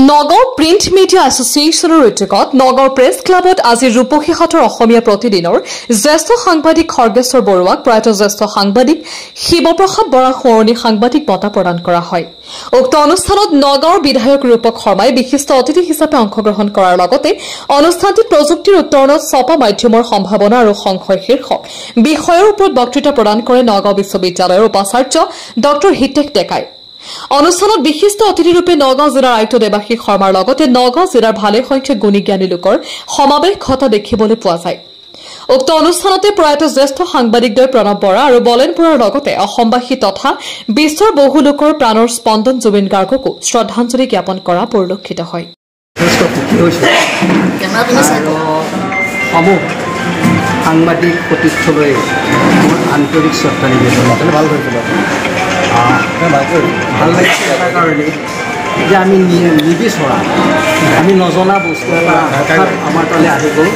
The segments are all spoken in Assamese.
নগাঁও প্ৰিণ্ট মিডিয়া এছ'চিয়েশ্যনৰ উদ্যোগত নগাঁও প্ৰেছ ক্লাবত আজি ৰূপসী হাটৰ অসমীয়া প্ৰতিদিনৰ জ্যেষ্ঠ সাংবাদিক খৰ্গেশ্বৰ বৰুৱাক প্ৰয়াত জ্যেষ্ঠ সাংবাদিক শিৱপ্ৰসাদ বৰা সোঁৱৰণী সাংবাদিক বঁটা প্ৰদান কৰা হয়। উক্ত অনুষ্ঠানত নগাঁৱৰ বিধায়ক ৰূপক শৰ্মাই বিশিষ্ট অতিথি হিচাপে অংশগ্ৰহণ কৰাৰ লগতে অনুষ্ঠানটিত প্ৰযুক্তিৰ উত্তৰণত ছপা মাধ্যমৰ সম্ভাৱনা আৰু সংশয় শীৰ্ষক বিষয়ৰ ওপৰত বক্তৃতা প্ৰদান কৰে নগাঁও বিশ্ববিদ্যালয়ৰ উপাচাৰ্য ড হিতেশ ডেকাই। অনুষ্ঠানত বিশিষ্ট অতিথিৰূপে নগাঁও জিলাৰ আয়ুক্ত দেৱাশীষ শৰ্মাৰ লগতে নগাঁও জিলাৰ ভালেসংখ্যক গুণী জ্ঞানী লোকৰ সমাৱেশ ঘটা দেখিবলৈ পোৱা যায়। উক্ত অনুষ্ঠানতে প্ৰয়াত জ্যেষ্ঠ সাংবাদিকদ্বয় প্ৰণৱ বৰা আৰু বলেন বৰাৰ লগতে অসমবাসী তথা বিশ্বৰ বহু লোকৰ প্ৰাণৰ স্পন্দন জুবিন গাৰ্গকো শ্ৰদ্ধাঞ্জলি জ্ঞাপন কৰা পৰিলক্ষিত হয়। সাংবাদিক প্ৰতিষ্ঠালৈ আন্তৰিক শ্ৰদ্ধা নিবেদন ভাল হৈছিল। ভাল লাগিছে এটা কাৰণে যে আমি নিবিচৰা আমি নজনা বস্তু এটা হঠাৎ আমাৰ তালৈ আহি গ'ল,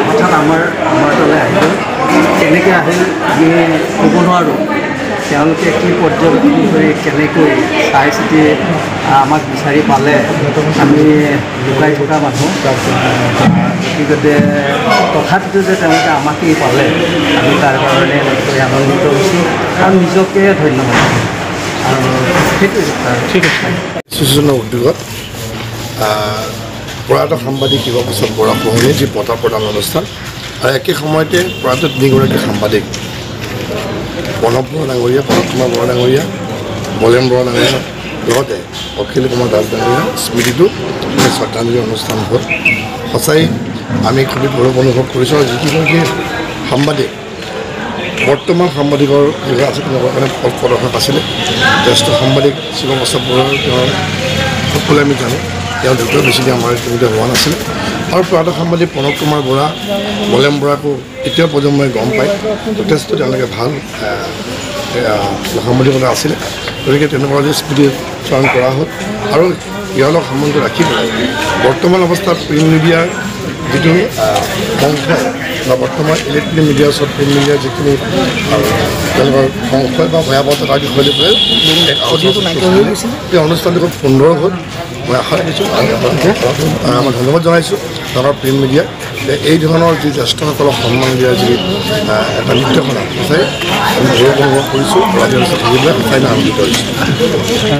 হঠাৎ আমাৰ তালৈ আহি গ'ল। কেনেকৈ আহিল আমি ক'ব নোৱাৰোঁ। তেওঁলোকে কি পৰ্যবেক্ষণ কৰি কেনেকৈ চাই চিতি আমাক বিচাৰি পালে, আমি লুকাই থকা মানুহ। গতিকে তথাপিতো যে তেওঁলোকে আমাকেই পালে আমি তাৰ কাৰণে নিশ্চয় আনন্দিত হৈছোঁ আৰু নিজকে ধন্যবাদ আৰু সেইটোৱে ঠিক আছে। এছ'চিয়েশ্যনৰ উদ্যোগত প্ৰয়াত সাংবাদিক শিৱপ্ৰসাদ বৰা সোঁৱৰণী যি বঁটা প্ৰদান অনুষ্ঠান আৰু একে সময়তে প্ৰয়াত তিনিগৰাকী সাংবাদিক প্ৰণৱ বৰা ডাঙৰীয়া, প্ৰণৱ কুমাৰ বৰা ডাঙৰীয়া, বলেন বৰা ডাঙৰীয়া লগতে অখিল কুমাৰ দাস ডাঙৰীয়া স্মৃতিটো শ্ৰদ্ধাঞ্জলি অনুষ্ঠান হ'ল। সঁচাই আমি খুবেই গৌৰৱ অনুভৱ কৰিছোঁ আৰু যিকেইগৰাকী সাংবাদিক বৰ্তমান সাংবাদিকৰ যিগৰাকী আছে তেওঁলোকৰ কাৰণে পথ প্ৰদৰ্শক আছিলে। জ্যেষ্ঠ সাংবাদিক শিৱপ্ৰসাদ বৰুৱাৰ তেওঁৰ সকলোৱে আমি জানো, তেওঁ দ্ৰুত বেছিকৈ আমাৰ ইতিমধ্যে হোৱা নাছিলে। আৰু প্ৰয়াত সাংবাদিক প্ৰণৱ কুমাৰ বৰা, বলেন বৰাকো এতিয়াও প্ৰজন্মই গম পায়, যথেষ্ট তেওঁলোকে ভাল সাংবাদিকতা আছিলে। গতিকে তেনেকুৱা যে স্মৃতি চয়ন কৰা হ'ল আৰু ইয়াৰ সম্বন্ধ ৰাখি পেলাই বৰ্তমান অৱস্থাত প্ৰিণ্ট মিডিয়াৰ যিটো সংশয় বা বৰ্তমান ইলেক্ট্ৰনিক মিডিয়াৰ ওচৰত প্ৰিণ্ট মিডিয়াৰ যিখিনি তেওঁলোকৰ সংশয় বা ভয়াৱহতা তাৰ বিষয়ে লৈ পেলাই এই অনুষ্ঠানটো খুব সুন্দৰ হ'ল। মই আশা ৰাখিছোঁ মই ধন্যবাদ জনাইছোঁ আমাৰ প্ৰিণ্ট মিডিয়াক এই ধৰণৰ যি জ্যেষ্ঠসকলক সন্মান দিয়াৰ যি এটা নিৰ্দেশনা সঁচাই আমি গৌৰৱ অনুভৱ কৰিছোঁ। ৰাজ্যৰ থাকিবলৈ সঁচাই আনন্দিত হৈছোঁ।